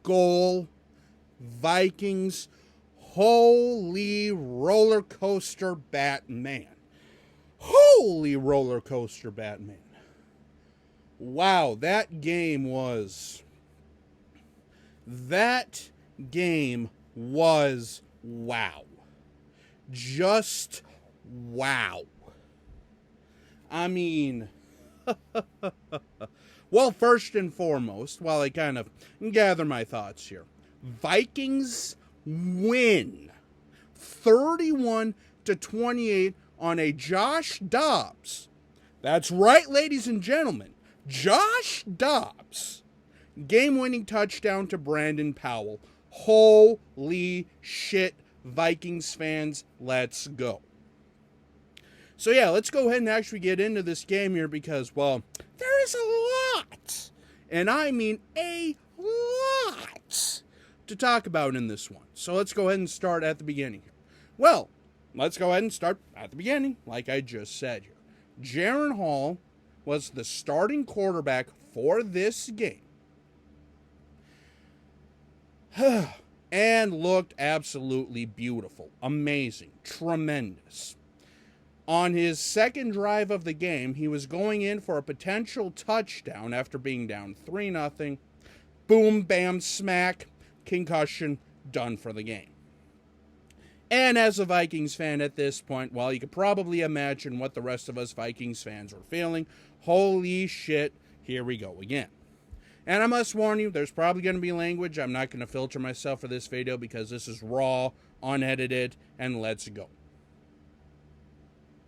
SKOL Vikings. Holy roller coaster Batman. Holy roller coaster Batman. Wow, that game was wow. Just wow. I mean, well, first and foremost, while I kind of gather my thoughts here, Vikings win 31-28 on a Josh Dobbs. That's right, ladies and gentlemen. Josh Dobbs. Game-winning touchdown to Brandon Powell. Holy shit, Vikings fans, let's go. So yeah, let's go ahead and actually get into this game here because, well, there is a lot, and I mean a lot, to talk about in this one. So let's go ahead and start at the beginning here. Well, let's go ahead and start at the beginning, like I just said here. Jaren Hall was the starting quarterback for this game. And looked absolutely beautiful, amazing, tremendous. On his second drive of the game, he was going in for a potential touchdown after being down 3-0. Boom, bam, smack, concussion, done for the game. And as a Vikings fan at this point, well, you could probably imagine what the rest of us Vikings fans were feeling. Holy shit, here we go again. And I must warn you, there's probably going to be language. I'm not going to filter myself for this video because this is raw, unedited, and let's go.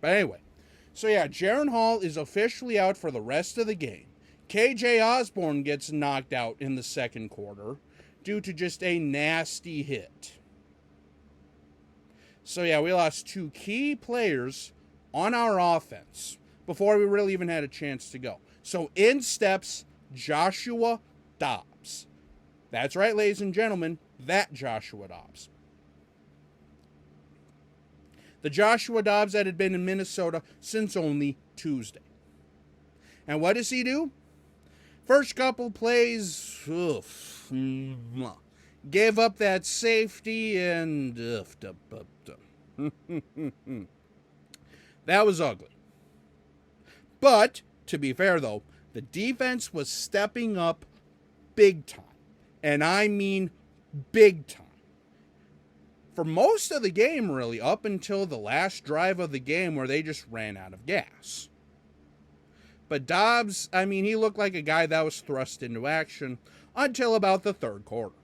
But anyway, so yeah, Jaren Hall is officially out for the rest of the game. KJ Osborne gets knocked out in the second quarter due to just a nasty hit. So yeah, we lost two key players on our offense before we really even had a chance to go. So in steps Joshua Dobbs. That's right, ladies and gentlemen, that Joshua Dobbs. The Joshua Dobbs that had been in Minnesota since only Tuesday. And what does he do? First couple plays, gave up that safety and that was ugly. But, to be fair though, the defense was stepping up big time. And I mean big time. For most of the game, really, up until the last drive of the game where they just ran out of gas. But Dobbs, I mean, he looked like a guy that was thrust into action until about the third quarter.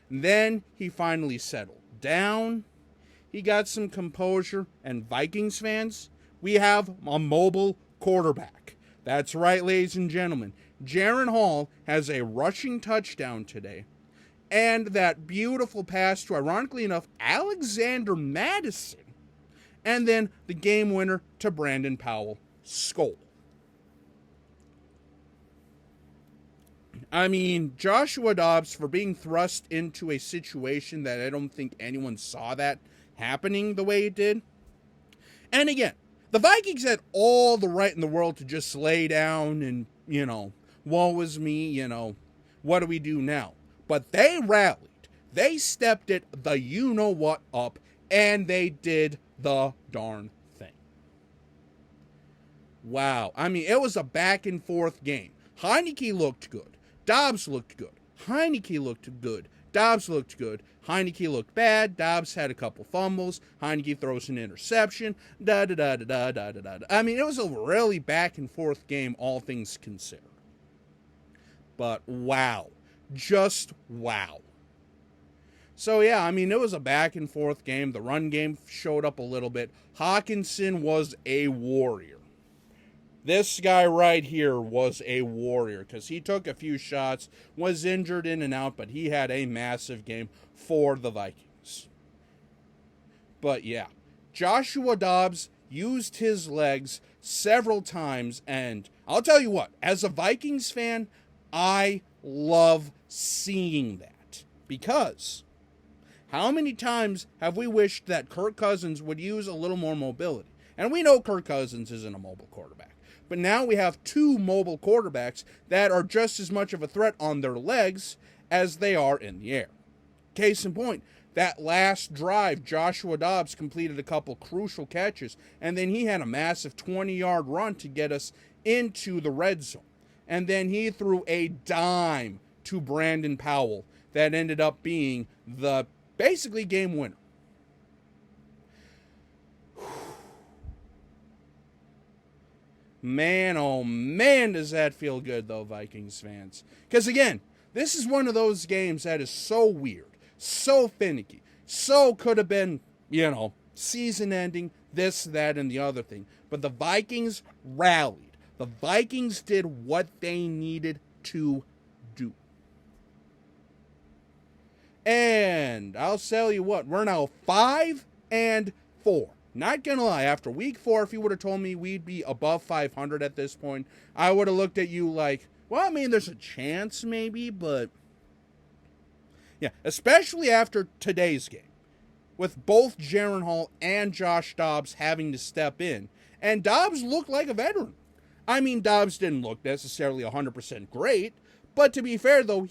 And then he finally settled down. He got some composure. And Vikings fans, we have a mobile quarterback. That's right, ladies and gentlemen. Jaren Hall has a rushing touchdown today. And that beautiful pass to, ironically enough, Alexander Madison. And then the game winner to Brandon Powell. SKOL. I mean, Joshua Dobbs, for being thrust into a situation that I don't think anyone saw that happening the way it did. And again, the Vikings had all the right in the world to just lay down and, woe is me, what do we do now? But they rallied. They stepped it the you-know-what up, and they did the darn thing. Wow. I mean, it was a back-and-forth game. Heineke looked good. Dobbs looked good. Heineke looked good. Dobbs looked good. Heineke looked bad. Dobbs had a couple fumbles. Heineke throws an interception. Da-da-da-da-da-da-da-da. I mean, it was a really back-and-forth game, all things considered. But wow. Just wow. So yeah, I mean, it was a back and forth game. The run game showed up a little bit. Hawkinson was a warrior. This guy right here was a warrior because he took a few shots, was injured in and out, but he had a massive game for the Vikings. But yeah, Joshua Dobbs used his legs several times, and I'll tell you what, as a Vikings fan, I love seeing that because how many times have we wished that Kirk Cousins would use a little more mobility? And we know Kirk Cousins isn't a mobile quarterback. But now we have two mobile quarterbacks that are just as much of a threat on their legs as they are in the air. Case in point, that last drive, Joshua Dobbs completed a couple crucial catches, and then he had a massive 20-yard run to get us into the red zone. And then he threw a dime to Brandon Powell that ended up being the basically game winner. Man, oh man, does that feel good, though, Vikings fans. Because, again, this is one of those games that is so weird, so finicky, so could have been, season ending, this, that, and the other thing. But the Vikings rallied. The Vikings did what they needed to do. And I'll tell you what, we're now 5-4. Not gonna lie, after week 4, if you would have told me we'd be above 500 at this point, I would have looked at you like, well, I mean, there's a chance maybe, but yeah, especially after today's game, with both Jaren Hall and Josh Dobbs having to step in, and Dobbs looked like a veteran. I mean, Dobbs didn't look necessarily 100% great, but to be fair, though,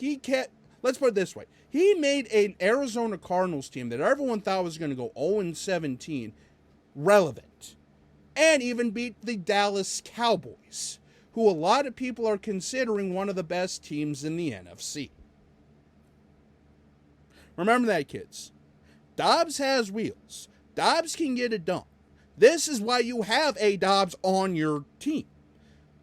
let's put it this way, he made an Arizona Cardinals team that everyone thought was going to go 0-17 relevant, and even beat the Dallas Cowboys, who a lot of people are considering one of the best teams in the NFC. Remember that, kids. Dobbs has wheels. Dobbs can get it done. This is why you have a Dobbs on your team.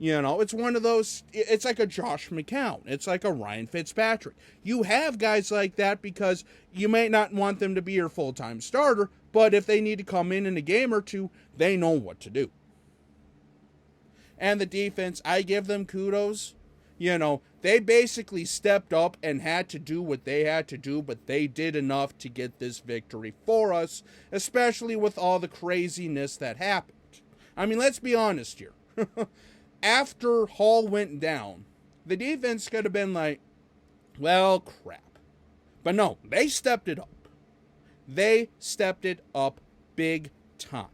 It's one of those, it's like a Josh McCown. It's like a Ryan Fitzpatrick. You have guys like that because you may not want them to be your full-time starter, but if they need to come in a game or two, they know what to do. And the defense, I give them kudos. They basically stepped up and had to do what they had to do, but they did enough to get this victory for us, especially with all the craziness that happened. I mean, let's be honest here. After Hall went down, the defense could have been like, well, crap. But no, they stepped it up. They stepped it up big time.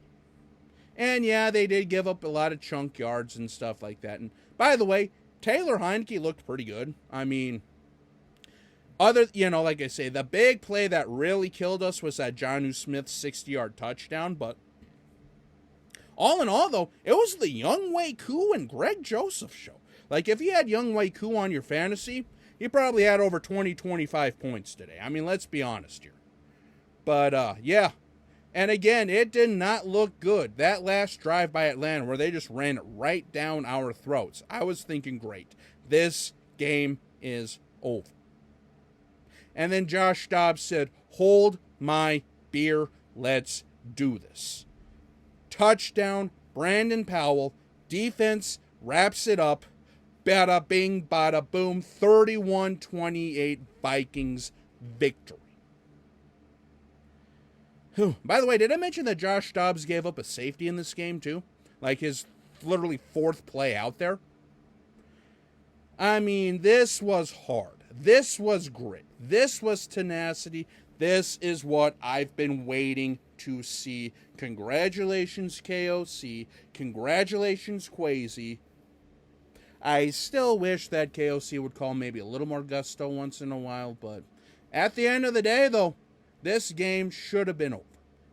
And yeah, they did give up a lot of chunk yards and stuff like that. And by the way, Taylor Heineke looked pretty good. I mean, like I say, the big play that really killed us was that Jonnu Smith 60-yard touchdown. But all in all, though, it was the Younghoe Koo and Greg Joseph show. Like, if you had Younghoe Koo on your fantasy, you probably had over 20, 25 points today. I mean, let's be honest here. But, yeah. And again, it did not look good. That last drive by Atlanta where they just ran it right down our throats. I was thinking, great. This game is over. And then Josh Dobbs said, hold my beer. Let's do this. Touchdown, Brandon Powell. Defense wraps it up. Bada bing, bada boom. 31-28 Vikings victory. By the way, did I mention that Josh Dobbs gave up a safety in this game too? Like his literally 4th play out there? I mean, this was hard. This was grit. This was tenacity. This is what I've been waiting to see. Congratulations, KOC. Congratulations, Quasi. I still wish that KOC would call maybe a little more gusto once in a while, but at the end of the day, though, this game should have been over.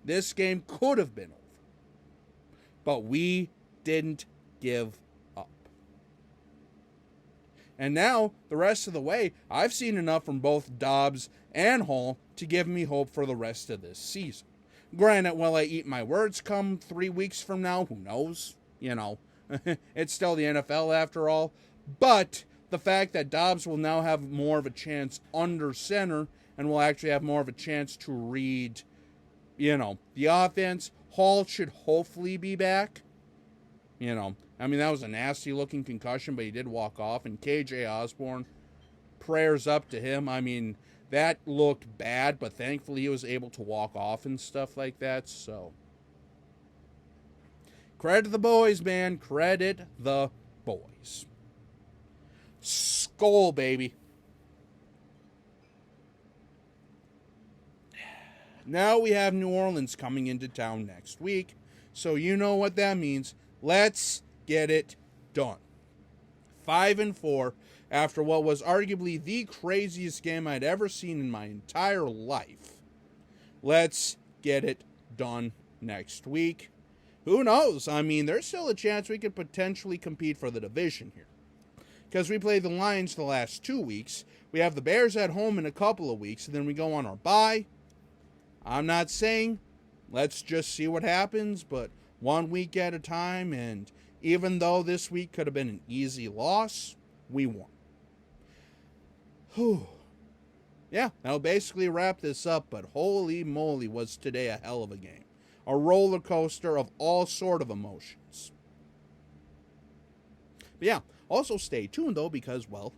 This game could have been over. But we didn't give up. And now, the rest of the way, I've seen enough from both Dobbs and Hall to give me hope for the rest of this season. Granted, will I eat my words come 3 weeks from now? Who knows? It's still the NFL after all. But the fact that Dobbs will now have more of a chance under center and will actually have more of a chance to read, the offense. Hall should hopefully be back. I mean, that was a nasty-looking concussion, but he did walk off. And KJ Osborne, prayers up to him. I mean, that looked bad, but thankfully he was able to walk off and stuff like that. So, credit the boys, man. Credit the boys. SKOL, baby. Now we have New Orleans coming into town next week, so you know what that means. Let's get it done. 5-4, after what was arguably the craziest game I'd ever seen in my entire life. Let's get it done next week. Who knows? I mean, there's still a chance we could potentially compete for the division here. Because we play the Lions the last 2 weeks. We have the Bears at home in a couple of weeks, and then we go on our bye. I'm not saying let's just see what happens, but 1 week at a time, and even though this week could have been an easy loss, we won. Whew. Yeah, that'll basically wrap this up, but holy moly was today a hell of a game. A roller coaster of all sort of emotions. But yeah, also stay tuned though, because, well,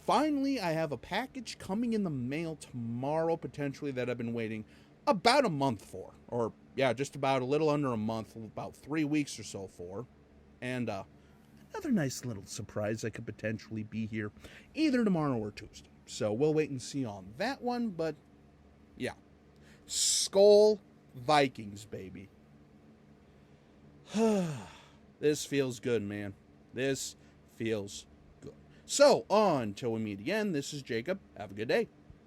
finally I have a package coming in the mail tomorrow, potentially, that I've been waiting about a month for. Or, yeah, just about a little under a month, about 3 weeks or so for. And, another nice little surprise that could potentially be here either tomorrow or Tuesday. So we'll wait and see on that one, but yeah. SKOL Vikings, baby. This feels good, man. This feels good. So, until we meet again, this is Jacob. Have a good day.